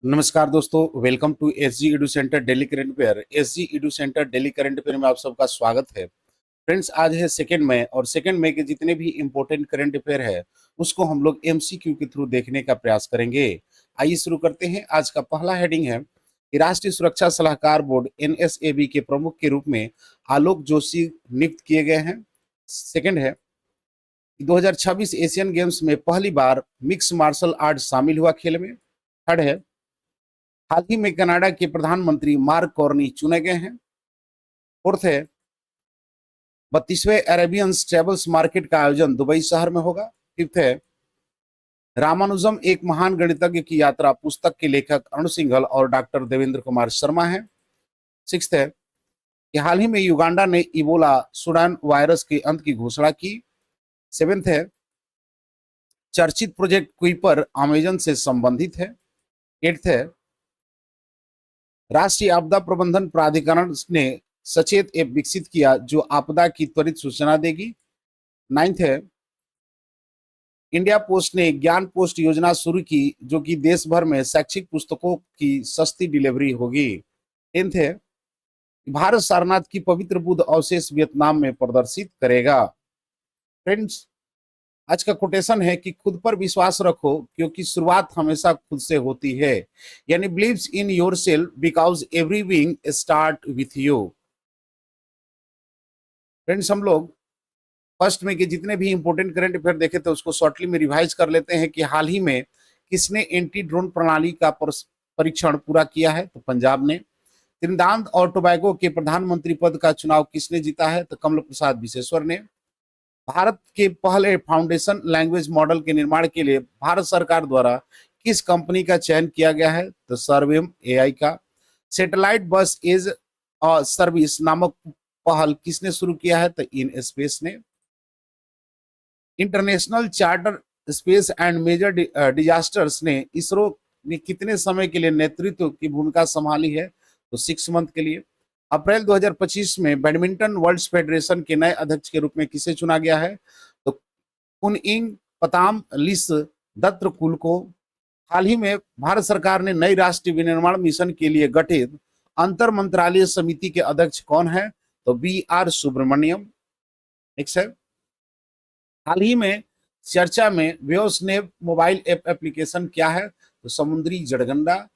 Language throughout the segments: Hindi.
नमस्कार दोस्तों, welcome to SG edu centre Delhi current affair. SG edu centre Delhi current affair में आप सबका स्वागत है। फ्रेंड्स, आज है 2 मई और 2 मई के जितने भी इंपॉर्टेंट करंट अफेयर है उसको हम लोग एमसीक्यू के थ्रू देखने का प्रयास करेंगे। आइए शुरू करते हैं। आज का पहला हेडिंग है कि राष्ट्रीय सुरक्षा सलाहकार बोर्ड एनएसएबी के प्रमुख के रूप में आलोक जोशी नियुक्त किए गए हैं। सेकंड है कि 2026 एशियन गेम्स में पहली बार मिक्स मार्शल आर्ट शामिल हुआ खेल में। थर्ड है, हाल ही में कनाडा के प्रधानमंत्री मार्क कार्नी चुने गए हैं। फोर्थ है, 32वें अरेबियन ट्रेवल्स मार्केट का आयोजन दुबई शहर में होगा। फिफ्थ है, रामानुजम एक महान गणितज्ञ की यात्रा पुस्तक के लेखक अरुण सिंघल और डॉक्टर देवेंद्र कुमार शर्मा हैं। सिक्स्थ है कि हाल ही में युगांडा ने इबोला सुडान वायरस के अंत की घोषणा की। सेवेंथ है, चर्चित प्रोजेक्ट कुइपर अमेजन से संबंधित है। एट्थ है, राष्ट्रीय आपदा प्रबंधन प्राधिकरण ने सचेत ऐप विकसित किया जो आपदा की त्वरित सूचना देगी। नाइन्थ है, इंडिया पोस्ट ने ज्ञान पोस्ट योजना शुरू की जो कि देश भर में शैक्षिक पुस्तकों की सस्ती डिलीवरी होगी। टेंथ है, भारत सारनाथ की पवित्र बुद्ध अवशेष वियतनाम में प्रदर्शित करेगा। फ्रेंड्स, आज का कोटेशन है कि खुद पर विश्वास रखो क्योंकि शुरुआत हमेशा खुद से होती है। यानी believes in yourself because everything start with you. Friends, हम लोग फर्स्ट में के जितने भी इंपॉर्टेंट करंट अफेयर देखे थे उसको शॉर्टली में रिवाइज कर लेते हैं कि हाल ही में किसने एंटी ड्रोन प्रणाली का परीक्षण पूरा किया है, तो पंजाब ने। त्रिनिदाद और टोबैगो के प्रधानमंत्री पद का चुनाव किसने जीता है, तो कमल प्रसाद बिसेश्वर ने। भारत के पहले फाउंडेशन लैंग्वेज मॉडल के निर्माण के लिए भारत सरकार द्वारा किस कंपनी का चयन किया गया है, तो सर्वेम एआई का। सैटेलाइट बस एज सर्विस नामक पहल किसने शुरू किया है, तो इन स्पेस ने। International charter space and major disasters ने इसरो ने कितने समय के लिए नेतृत्व की भूमिका संभाली है, तो 6 मंथ के लिए। अप्रैल 2025 में बैडमिंटन वर्ल्ड फेडरेशन के नए अध्यक्ष के रूप में किसे चुना गया है, तो कुनइंग पताम लिस दत्तकुल को। हाल ही में भारत सरकार ने नई राष्ट्रीय विनिर्माण मिशन के लिए गठित अंतर मंत्रालय समिति के अध्यक्ष कौन है, तो बी आर सुब्रमण्यम। नेक्स्ट है, हाल ही में चर्चा में व्योस्नेव मोबाइल ऐप एप्लीकेशन क्या है, तो समुद्री जड़गंडा।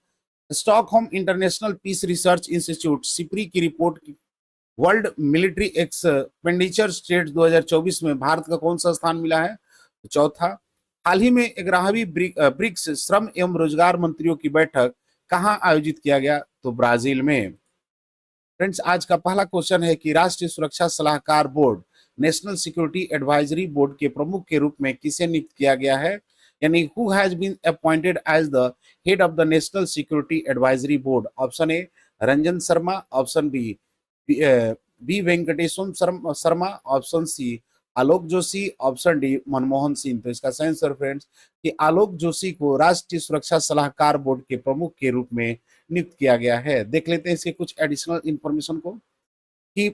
Stockholm international peace research institute SIPRI की report world military expenditure state 2024 में भारत का कौन सा स्थान मिला है, तो चौथा। हाल ही में 11वीं ब्रिक्स श्रम एवं रोजगार मंत्रियों की बैठक कहां आयोजित किया गया, तो ब्राजील में। फ्रेंड्स, आज का पहला क्वेश्चन है कि राष्ट्रीय सुरक्षा सलाहकार board national security advisory board के प्रमुख के रूप में किसे नियुक्त किया गया है, यानी who has been appointed as the head of the national security advisory board. Option A Ranjan Sharma, option B Venkateshwar Sharma, option C Alok Joshi, option D Manmohan Singh. तो इसका सही आंसर फ्रेंड्स कि आलोक जोशी को राष्ट्रीय सुरक्षा सलाहकार बोर्ड के प्रमुख के रूप में नियुक्त किया गया है। देख लेते हैं इसके कुछ एडिशनल इंफॉर्मेशन को कि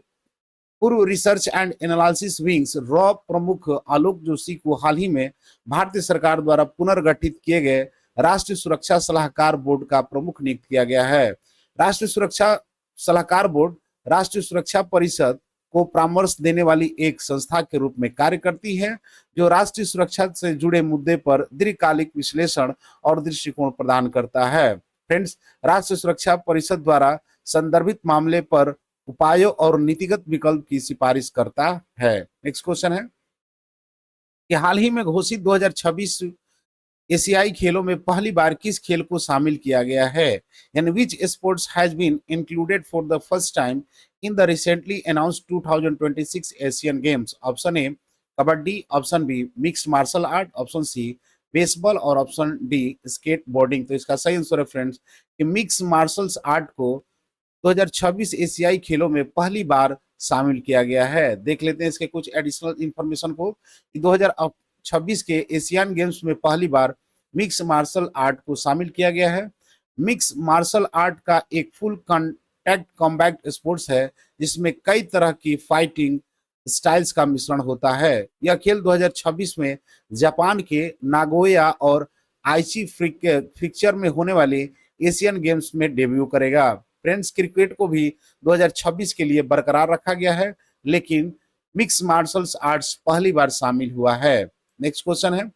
पूर्व research and analysis wings raw प्रमुख आलोक जोशी को हाल ही में भारतीय सरकार द्वारा पुनर्गठित किए गए राष्ट्रीय सुरक्षा सलाहकार बोर्ड का प्रमुख नियुक्त किया गया है। राष्ट्रीय सुरक्षा सलाहकार बोर्ड राष्ट्रीय सुरक्षा परिषद को परामर्श देने वाली एक संस्था के रूप में कार्य करती है जो राष्ट्रीय सुरक्षा से जुड़े मुद्दे पर दीर्घकालिक विश्लेषण और दृष्टिकोण प्रदान करता है। फ्रेंड्स, राष्ट्रीय सुरक्षा परिषद द्वारा संदर्भित मामले पर उपायों और नीतिगत विकल्प की सिफारिश करता है। नेक्स्ट क्वेश्चन है कि हाल ही में घोषित 2026 एशियाई खेलों में पहली बार किस खेल को शामिल किया गया है, यानी which sports has been included for the first time in the recently announced 2026 Asian games. Option A kabaddi, option B mixed martial art, option C baseball और ऑप्शन डी स्केट बोर्डिंग। तो इसका सही आंसर है फ्रेंड्स कि मिक्स मार्शल आर्ट को 2026 एशियाई खेलों में पहली बार शामिल किया गया है। देख लेते हैं इसके कुछ एडिशनल इंफॉर्मेशन को कि 2026 के एशियन गेम्स में पहली बार मिक्स मार्शल आर्ट को शामिल किया गया है। मिक्स मार्शल आर्ट का एक फुल कॉन्टैक्ट कॉम्बैट स्पोर्ट्स है जिसमें कई तरह की फाइटिंग स्टाइल्स का मिश्रण होता है। यह खेल 2026 में जापान के नागोया और आइची फ्रिक्चर में होने वाले एशियन गेम्स में डेब्यू करेगा। फ्रेंड्स, क्रिकेट को भी 2026 के लिए बरकरार रखा गया है, लेकिन मिक्स मार्शल आर्ट्स पहली बार शामिल हुआ है। नेक्स्ट क्वेश्चन है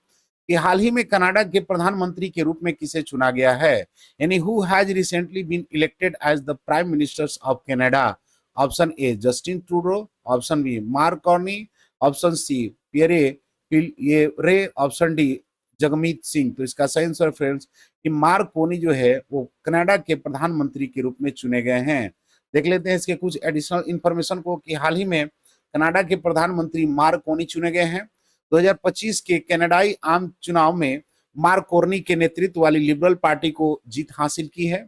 कि हाल ही में कनाडा के प्रधानमंत्री के रूप में किसे चुना गया है, यानी who has recently been elected as the prime ministers of Canada. Option A Justin Trudeau, option B Mark Carney, option C Pierre Poilievre, option D Jagmeet Singh. तो इसका सही आंसर फ्रेंड्स कि मार्क कोनी जो है वो कनाडा के प्रधानमंत्री के रूप में चुने गए हैं। देख लेते हैं इसके कुछ एडिशनल इंफॉर्मेशन को कि हाल ही में कनाडा के प्रधानमंत्री मार्क कोनी चुने गए हैं। 2025 के कनाडाई आम चुनाव में मार्क कोर्नी के नेतृत्व वाली लिबरल पार्टी को जीत हासिल की है।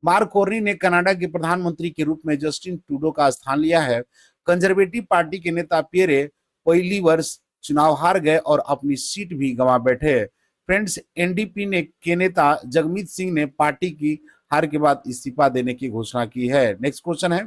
मार्क कोर्नी ने कनाडा के प्रधानमंत्री के रूप में जस्टिन ट्रूडो का स्थान लिया है। कंजर्वेटिव पार्टी के नेता पियरे पहली वर्ष चुनाव हार गए और अपनी सीट भी गंवा बैठे। फ्रेंड्स, एनडीपी ने के नेता जगमीत सिंह ने पार्टी की हार के बाद इस्तीफा देने की घोषणा की है। नेक्स्ट क्वेश्चन है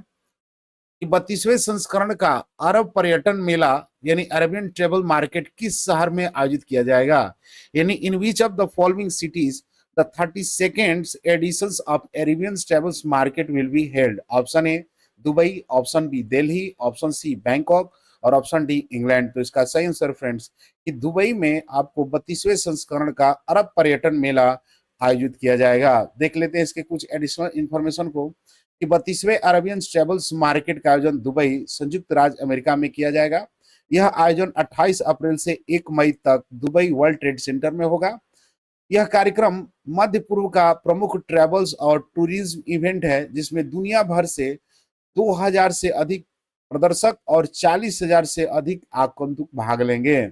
कि 32वें संस्करण का अरब पर्यटन मेला यानी अरेबियन ट्रेवल मार्केट किस शहर में आयोजित किया जाएगा, यानी in which of the following cities the 32nd editions of Arabian travels market will be held. Option A Dubai, option B Delhi, option C Bangkok और ऑप्शन डी इंग्लैंड। तो इसका सही आंसर फ्रेंड्स कि दुबई में आपको 32वें संस्करण का अरब पर्यटन मेला आयोजित किया जाएगा। देख लेते हैं इसके कुछ एडिशनल इंफॉर्मेशन को कि 32वें अरेबियन ट्रेवल्स मार्केट का आयोजन दुबई, संयुक्त राज्य अमेरिका में किया जाएगा। यह आयोजन 28 अप्रैल से 1 मई तक दुबई वर्ल्ड ट्रेड सेंटर में होगा। यह कार्यक्रम मध्य पूर्व का प्रमुख ट्रेवल्स और टूरिज्म इवेंट है, जिसमें दुनिया भर से 2000 से अधिक प्रदर्शक और 40,000 से अधिक आगंतुक भाग लेंगे।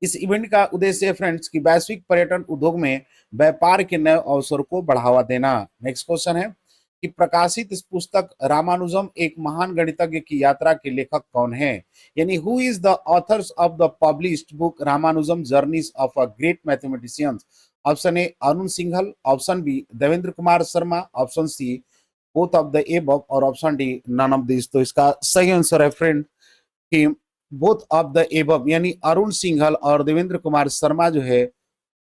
इस इवेंट का उद्देश्य फ्रेंड्स की वैश्विक पर्यटन उद्योग में व्यापार के नए अवसर को बढ़ावा देना। नेक्स्ट क्वेश्चन है कि प्रकाशित इस पुस्तक रामानुजम एक महान गणितज्ञ की यात्रा के लेखक कौन है, यानी who is the authors of the published book Ramanujan journeys of a great mathematicians. Option A Arun Singhal, option B Devendra Kumar Sharma, option C both of the above और option D none of this. तो इसका सही आंसर है फ्रेंड कि बोथ ऑफ द एबव, यानी अरुण सिंघल और देवेंद्र कुमार शर्मा जो है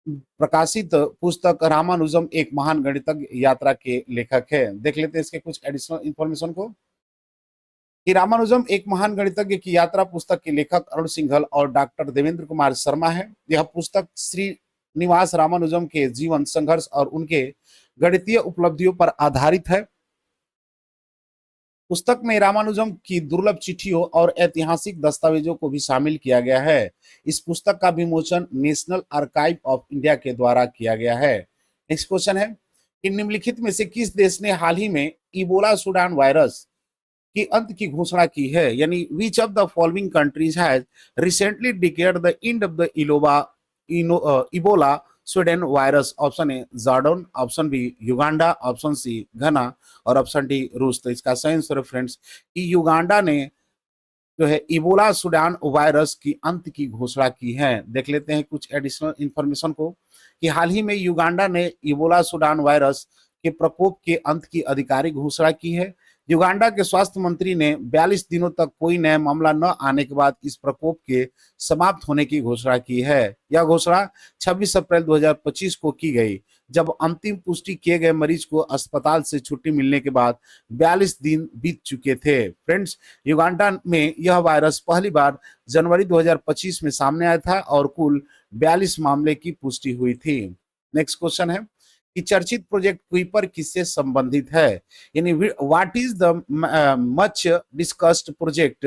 प्रकाशित पुस्तक रामानुजम एक महान गणितज्ञ यात्रा के लेखक है। देख लेते हैं इसके कुछ एडिशनल इंफॉर्मेशन को कि रामानुजम एक महान गणितज्ञ की यात्रा पुस्तक के लेखक अरुण सिंघल और डॉक्टर देवेंद्र कुमार शर्मा है। यह पुस्तक श्रीनिवास रामानुजम के जीवन, संघर्ष और उनके गणितीय उपलब्धियों पर आधारित है। पुस्तक में रामानुजम की दुर्लभ चिट्ठियों और ऐतिहासिक दस्तावेजों को भी शामिल किया गया है। इस पुस्तक का विमोचन नेशनल आर्काइव ऑफ इंडिया के द्वारा किया गया है। नेक्स्ट क्वेश्चन है कि निम्नलिखित में से किस देश ने हाल ही में इबोला सूडान वायरस के अंत की घोषणा की है, यानी which of the following countries has recently declared the end of the Ebola Sweden virus. Option A Jordan, option B Uganda, option C Ghana और ऑप्शन डी रूस। तो इसका सही आंसर फ्रेंड्स कि युगांडा ने जो है इबोला सूडान वायरस की अंत की घोषणा की है। देख लेते हैं कुछ एडिशनल इंफॉर्मेशन को कि हाल ही में युगांडा ने इबोला सूडान वायरस के प्रकोप के अंत की आधिकारिक घोषणा की है। युगांडा के स्वास्थ्य मंत्री ने 42 दिनों तक कोई नया मामला न आने के बाद इस प्रकोप के समाप्त होने की घोषणा की है। यह घोषणा 26 अप्रैल 2025 को की गई, जब अंतिम पुष्टि किए गए मरीज को अस्पताल से छुट्टी मिलने के बाद 42 दिन बीत चुके थे। फ्रेंड्स, युगांडा में यह वायरस पहली बार जनवरी 2025 में सामने आया था और कुल 42 मामले की पुष्टि हुई थी। नेक्स्ट क्वेश्चन है कि चर्चित प्रोजेक्ट कुइपर किससे संबंधित है, यानी what is the much discussed project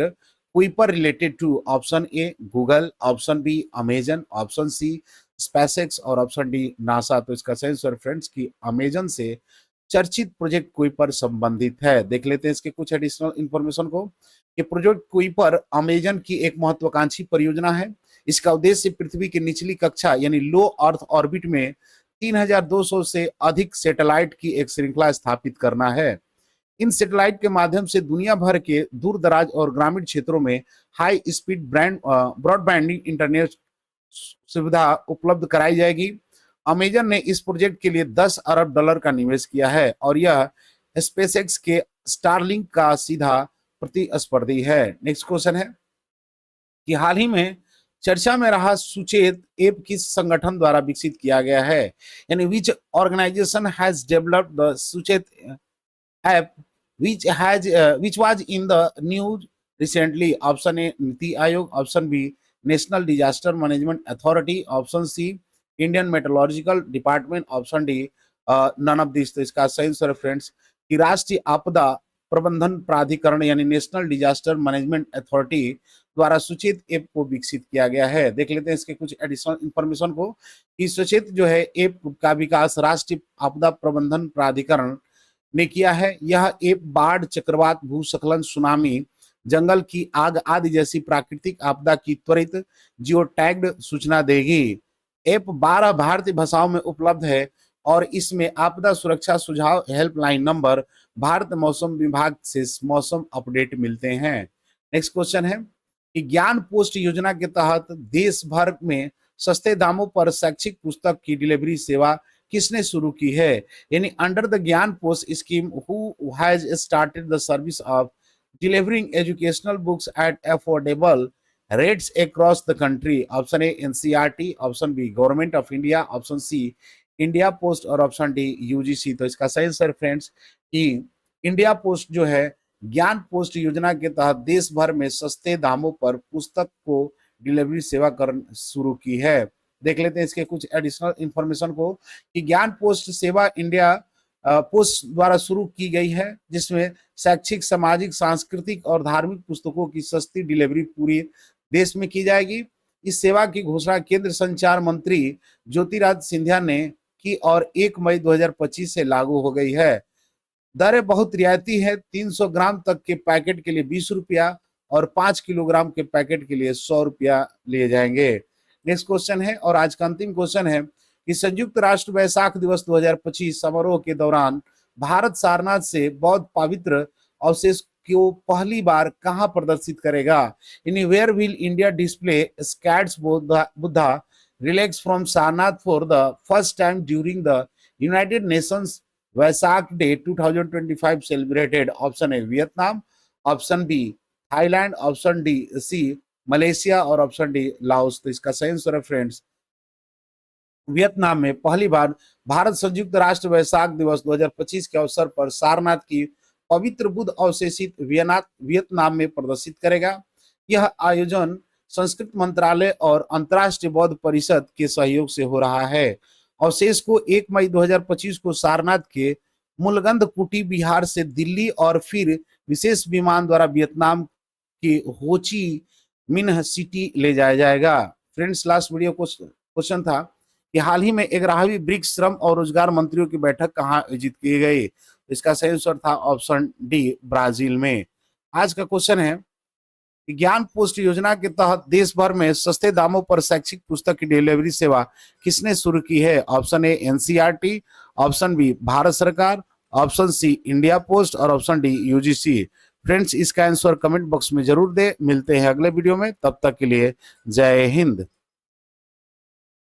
Kuiper related to. Option A Google, option B Amazon, option C SpaceX और ऑप्शन डी नासा। तो इसका सही आंसर फ्रेंड्स की अमेजन से चर्चित प्रोजेक्ट कुइपर संबंधित है। देख लेते हैं इसके कुछ एडिशनल इंफॉर्मेशन को कि प्रोजेक्ट कुइपर अमेजन की एक महत्वाकांक्षी परियोजना है। इसका उद्देश्य पृथ्वी की निचली कक्षा यानी लो अर्थ ऑर्बिट में 3200 से अधिक सैटेलाइट की एक श्रृंखला स्थापित करना है। इन सैटेलाइट के माध्यम से दुनिया भर के दूर दराज और ग्रामीण क्षेत्रों में हाई स्पीड ब्रॉडबैंड इंटरनेट सुविधा उपलब्ध कराई जाएगी। अमेजन ने इस प्रोजेक्ट के लिए 10 अरब डॉलर का निवेश किया है और यह स्पेसएक्स के स्टारलिंक का सीधा प्रतिस्पर्धी है। नेक्स्ट क्वेश्चन है कि हाल ही में चर्चा में रहा सुचेत ऐप किस संगठन द्वारा विकसित किया गया है, यानी which organisation has developed the Suchet app which was in the news recently. Option A Niti Aayog, option B national disaster management authority, option C Indian meteorological department, option D none of this. तो इसका सही आंसर फ्रेंड्स कि राष्ट्रीय आपदा प्रबंधन प्राधिकरण यानी नेशनल डिजास्टर मैनेजमेंट अथॉरिटी द्वारा सुचेत ऐप को विकसित किया गया है। देख लेते हैं इसके कुछ एडिशनल इंफॉर्मेशन को कि सुचेत जो है ऐप का विकास राष्ट्रीय आपदा प्रबंधन प्राधिकरण ने किया है। यह ऐप बाढ़, चक्रवात, भूस्खलन, सुनामी, जंगल की आग आदि जैसी प्राकृतिक आपदा की त्वरित जियो टैग्ड सूचना देगी। ऐप 12 भारतीय भाषाओं में उपलब्ध है और इसमें आपदा सुरक्षा सुझाव हेल्पलाइन नंबर, भारत मौसम विभाग से मौसम अपडेट मिलते हैं। नेक्स्ट क्वेश्चन है कि ज्ञान पोस्ट योजना के तहत देश भर में सस्ते दामों पर शैक्षिक पुस्तक की डिलीवरी सेवा किसने शुरू की है, यानी under the Gyan post scheme who has started the service of delivering educational books at affordable rates across the country. Option A NCERT, option B government of India, option C India post और ऑप्शन डी UGC। तो इसका सही आंसर फ्रेंड्स कि इंडिया पोस्ट जो है ज्ञान पोस्ट योजना के तहत देश भर में सस्ते दामों पर पुस्तक को डिलीवरी सेवा कर शुरू की है। देख लेते हैं इसके कुछ एडिशनल इंफॉर्मेशन को कि ज्ञान पोस्ट सेवा इंडिया पोस्ट द्वारा शुरू की गई है, जिसमें शैक्षिक, सामाजिक, सांस्कृतिक और धार्मिक पुस्तकों की सस्ती डिलीवरी पूरी देश में की जाएगी। इस सेवा की घोषणा केंद्र संचार मंत्री ज्योतिरादित्य सिंधिया ने की और 1 मई 2025 से लागू हो गई है। दरें बहुत रियायती है। 300 ग्राम तक के पैकेट के लिए 20 रुपया और 5 किलोग्राम के पैकेट के लिए 100 रुपया लिए जाएंगे। नेक्स्ट क्वेश्चन है और आज का अंतिम क्वेश्चन है कि संयुक्त राष्ट्र वैशाख दिवस 2025 समारोह के दौरान भारत सारनाथ से बौद्ध पवित्र अवशेष को पहली बार कहां प्रदर्शित करेगा, in where will India display sacred Buddha relics from Sarnath for the first time during the United Nations Vaishakh day 2025 celebrated. Option A Vietnam, option B Thailand, option D C Malaysia और ऑप्शन डी लाओस। तो इसका सही आंसर है फ्रेंड्स वियतनाम में पहली बार भारत संयुक्त राष्ट्र वैशाख दिवस 2025 के अवसर पर सारनाथ की पवित्र बुद्ध अवशेषित वियतनाम में प्रदर्शित करेगा। यह आयोजन संस्कृत मंत्रालय और अंतर्राष्ट्रीय बौद्ध परिषद के सहयोग से हो रहा है। अवशेष को 1 मई 2025 को सारनाथ के मूलगंध कुटी बिहार से दिल्ली और फिर विशेष विमान द्वारा वियतनाम की होची मिन्ह सिटी ले जाया जाएगा। फ्रेंड्स लास्ट वीडियो क्वेश्चन था कि हाल ही में 11वीं ब्रिक्स श्रम और रोजगार मंत्रियों की बैठक कहां आयोजित की गई। इसका सही आंसर था ऑप्शन डी ब्राजील में। आज का क्वेश्चन है कि ज्ञान पोस्ट योजना के तहत देश भर में सस्ते दामों पर शैक्षिक पुस्तक की डिलीवरी सेवा किसने शुरू की है। Option A NCERT, option B Bharat सरकार, ऑप्शन सी इंडिया पोस्ट और ऑप्शन डी UGC। फ्रेंड्स इसका आंसर कमेंट बॉक्स में जरूर दे। मिलते हैं अगले वीडियो में, तब तक के लिए जय हिंद।